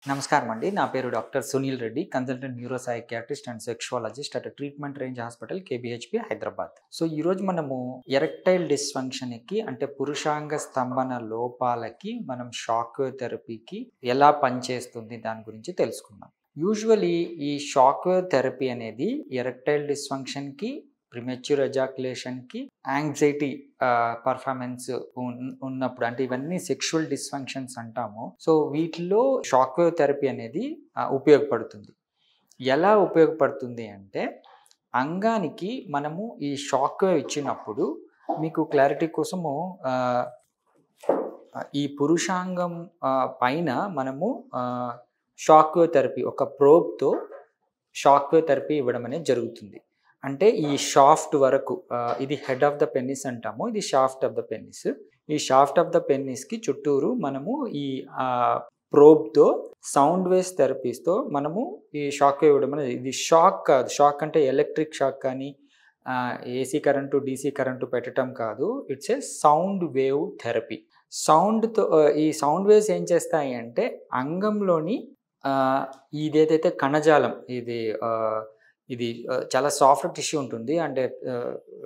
నమస్కారం అండి. నా పేరు doctor Sunil Reddy, consultant neuro psychiatrist and sexologist at treatment range hospital కేబీహెచ్పి Hyderabad. So ఈరోజు మనము ఎరెక్టైల్ డిస్ఫంక్షన్కి అంటే పురుషాంగ స్తంభన లోపాలకి మనం షాక్ వేవ్ థెరపీకి ఎలా పనిచేస్తుంది దాని గురించి తెలుసుకుందాం. యూజువలీ ఈ షాక్ వేవ్ థెరపీ అనేది ఎరెక్టైల్ డిస్ఫంక్షన్కి, ప్రిమెచ్యూర్ ఎజాక్యులేషన్కి, యాంగ్జైటీ పర్ఫార్మెన్స్ ఉన్నప్పుడు అంటే ఇవన్నీ సెక్షువల్ డిస్ఫంక్షన్స్ అంటాము. సో వీటిలో షాక్ వేవ్ థెరపీ అనేది ఉపయోగపడుతుంది. ఎలా ఉపయోగపడుతుంది అంటే అంగానికి మనము ఈ షాక్ వేవ్ ఇచ్చినప్పుడు మీకు క్లారిటీ కోసము ఈ పురుషాంగం పైన మనము షాక్ వేవ్ థెరపీ ఒక ప్రోబ్తో షాక్ వేవ్ థెరపీ ఇవ్వడం అనేది జరుగుతుంది. అంటే ఈ షాఫ్ట్ వరకు ఇది హెడ్ ఆఫ్ ద పెన్నిస్ అంటాము, ఇది షాఫ్ట్ ఆఫ్ ద పెన్నిస్. ఈ షాఫ్ట్ ఆఫ్ ద పెన్నిస్కి చుట్టూరు మనము ఈ ప్రోబ్తో సౌండ్ వేవ్స్ థెరపీస్తో మనము ఈ షాక్ వేవ్ ఇవ్వడం అనేది. ఇది షాక్ కాదు, షాక్ అంటే ఎలక్ట్రిక్ షాక్ కానీ ఏసీ కరెంటు డీసీ కరెంటు పెట్టడం కాదు. It's a sound wave therapy. సౌండ్తో ఈ సౌండ్ వేవ్స్ ఏం చేస్తాయి అంటే అంగంలోని ఇదేదైతే కణజాలం ఇది చాలా సాఫ్ట్ టిష్యూ ఉంటుంది, అంటే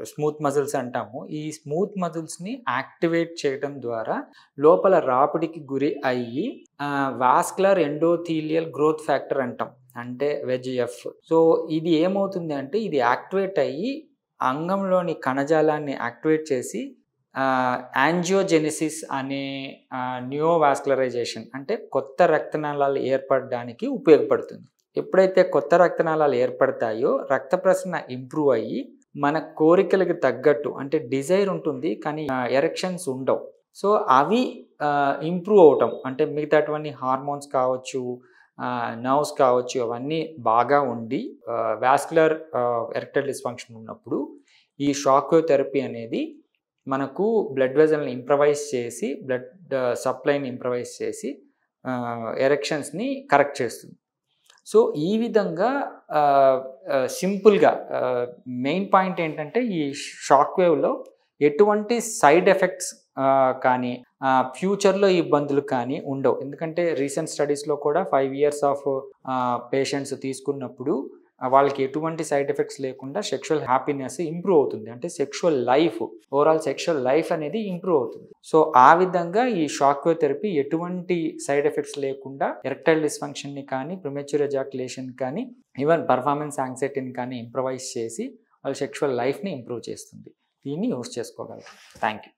స్మూత్ మజిల్స్ అంటాము. ఈ స్మూత్ మజిల్స్ని యాక్టివేట్ చేయడం ద్వారా లోపల రాపిడికి గురి అయ్యి వాస్కులర్ ఎండోథీలియల్ గ్రోత్ ఫ్యాక్టర్ అంటాం, అంటే VEGF. సో ఇది ఏమవుతుంది అంటే ఇది యాక్టివేట్ అయ్యి అంగంలోని కణజాలాన్ని యాక్టివేట్ చేసి యాంజియోజెనిసిస్ అనే న్యూవాస్కులరైజేషన్ అంటే కొత్త రక్తనాళాలు ఏర్పడడానికి ఉపయోగపడుతుంది. ఎప్పుడైతే కొత్త రక్తనాళాలు ఏర్పడతాయో రక్త ప్రసరణ ఇంప్రూవ్ అయ్యి మన కోరికలకు తగ్గట్టు అంటే డిజైర్ ఉంటుంది కానీ ఎరెక్షన్స్ ఉండవు. సో అవి ఇంప్రూవ్ అవటం అంటే మిగతాటువంటి హార్మోన్స్ కావచ్చు, నర్వ్స్ కావచ్చు, అవన్నీ బాగా ఉండి వాస్కులర్ ఎరెక్టైల్ డిస్ఫంక్షన్ ఉన్నప్పుడు ఈ షాక్ వేవ్ థెరపీ అనేది మనకు బ్లడ్ వెజల్ని ఇంప్రవైజ్ చేసి బ్లడ్ సప్లైని ఇంప్రవైజ్ చేసి ఎరెక్షన్స్ని కరెక్ట్ చేస్తుంది. సో ఈ విధంగా సింపుల్గా మెయిన్ పాయింట్ ఏంటంటే ఈ షాక్ వేవ్లో ఎటువంటి సైడ్ ఎఫెక్ట్స్ కానీ ఫ్యూచర్లో ఇబ్బందులు కానీ ఉండవు. ఎందుకంటే రీసెంట్ స్టడీస్లో కూడా 5 years ఆఫ్ పేషెంట్స్ తీసుకున్నప్పుడు వాళ్ళకి ఎటువంటి సైడ్ ఎఫెక్ట్స్ లేకుండా సెక్షువల్ హ్యాపీనెస్ ఇంప్రూవ్ అవుతుంది, అంటే sexual life overall sexual life అనేది ఇంప్రూవ్ అవుతుంది. సో ఆ విధంగా ఈ షాక్ వేవ్ థెరపీ ఎటువంటి సైడ్ ఎఫెక్ట్స్ లేకుండా ఎరెక్టైల్ డిస్ఫంక్షన్ని కానీ, ప్రిమెచ్యూర్ ఎజాక్యులేషన్ కానీ, ఈవెన్ పర్ఫార్మెన్స్ యాంగ్జైటీని కానీ ఇంప్రవైజ్ చేసి వాళ్ళ సెక్షువల్ లైఫ్ని ఇంప్రూవ్ చేస్తుంది. దీన్ని యూస్ చేసుకోగలరు. Thank you.